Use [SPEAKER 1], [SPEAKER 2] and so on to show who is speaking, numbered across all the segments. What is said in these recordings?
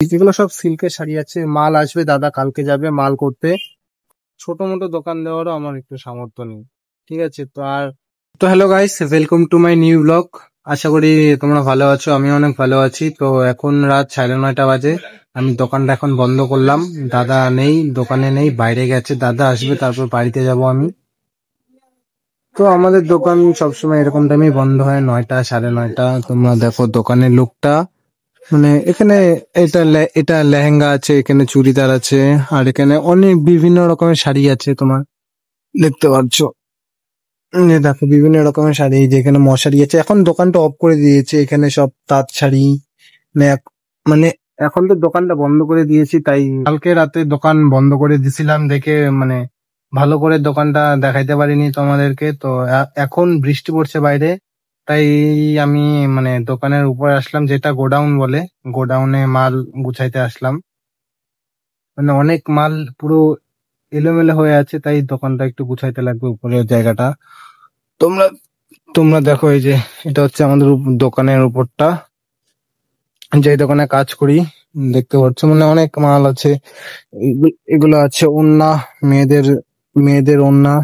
[SPEAKER 1] যেগুলো সব সিল্কের শাড়ি আছে, মাল আসবে, দাদা কালকে যাবে মাল করতে। ছোট মোটো দোকান দেওয়ারও আমার একটু সামর্থ্য নেই। ঠিক আছে, তো hello guys, welcome to my new blog. আশা করি তোমরা ভালো আছো, আমি অনেক ভালো আছি। তো এখন রাত 9:30 বাজে। আমি দোকানটা এখন বন্ধ করলাম। দাদা নেই, দোকানে নেই, বাইরে গেছে। দাদা আসবে, তারপর বাড়িতে যাব আমি। তো আমাদের দোকান সবসময় এরকম টাইমে বন্ধ হয়, 9টা 9:30। তোমরা দেখো দোকানের লুকটা। মানে এখানে এটা লেহেঙ্গা আছে, এখানে চুড়িদার আছে, আর এখানে অনেক বিভিন্ন রকমের শাড়ি আছে। তোমার দেখতে পাচ্ছ, দেখো বিভিন্ন রকমের শাড়ি, যেখানে মশারি আছে। এখন দোকানটা অফ করে দিয়েছে, এখানে সব তাঁত শাড়ি। মানে মানে এখন তো দোকানটা বন্ধ করে দিয়েছি, তাই কালকে রাতে দোকান বন্ধ করে দিছিলাম দেখে, মানে ভালো করে দোকানটা দেখাইতে পারিনি তোমাদেরকে। তো এখন বৃষ্টি পড়ছে বাইরে, তাই আমি মানে দোকানের উপরে আসলাম, যেটা গোডাউন বলে। গোডাউনে মাল গুছাইতে আসলাম। মানে অনেক মাল পুরো এলোমেলো হয়ে আছে, তাই দোকানটা একটু গুছাইতে লাগবে, উপরের জায়গাটা। তোমরা তোমরা দেখো, এই যে এটা হচ্ছে আমাদের দোকানের উপরটা, যে দোকানে কাজ করি। দেখতে পাচ্ছ, মানে অনেক মাল আছে। এগুলো আছে ওড়না, মেয়েদের মেয়েদের ওড়না।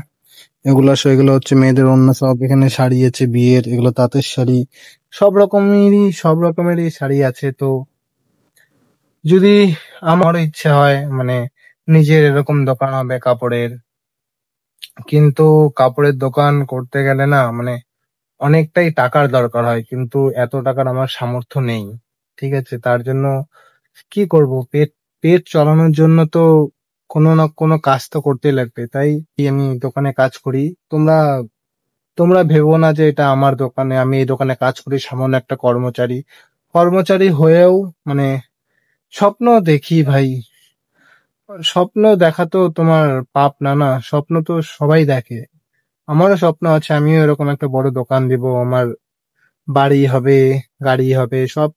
[SPEAKER 1] এগুলো হচ্ছে মেয়েদের ওড়না। সব এখানে শাড়ি আছে বিয়ের, এগুলো তাঁতের শাড়ি। সব রকমেরই শাড়ি আছে। তো যদি আমারও ইচ্ছা হয়, মানে নিজের এরকম দোকান হবে কাপড়ের, কিন্তু কাপড়ের দোকান করতে গেলে না, মানে অনেকটাই টাকার দরকার হয়, কিন্তু এত টাকার আমার সামর্থ্য নেই। ঠিক আছে, তার জন্য কি করব, পেট পেট চালানোর জন্য তো কোনো না কোনো কাজ তো করতেই লাগবে, তাই আমি দোকানে কাজ করি। তোমরা তোমরা ভেবো না যে এটা আমার দোকানে, আমি এই দোকানে কাজ করি সামান্য একটা কর্মচারী। কর্মচারী হয়েও মানে স্বপ্ন দেখি ভাই। স্বপ্ন দেখা তো তোমার পাপ না, না স্বপ্ন তো সবাই দেখে। আমারও স্বপ্ন আছে, আমিও এরকম একটা বড় দোকান দিব, আমার বাড়ি হবে, গাড়ি হবে, সব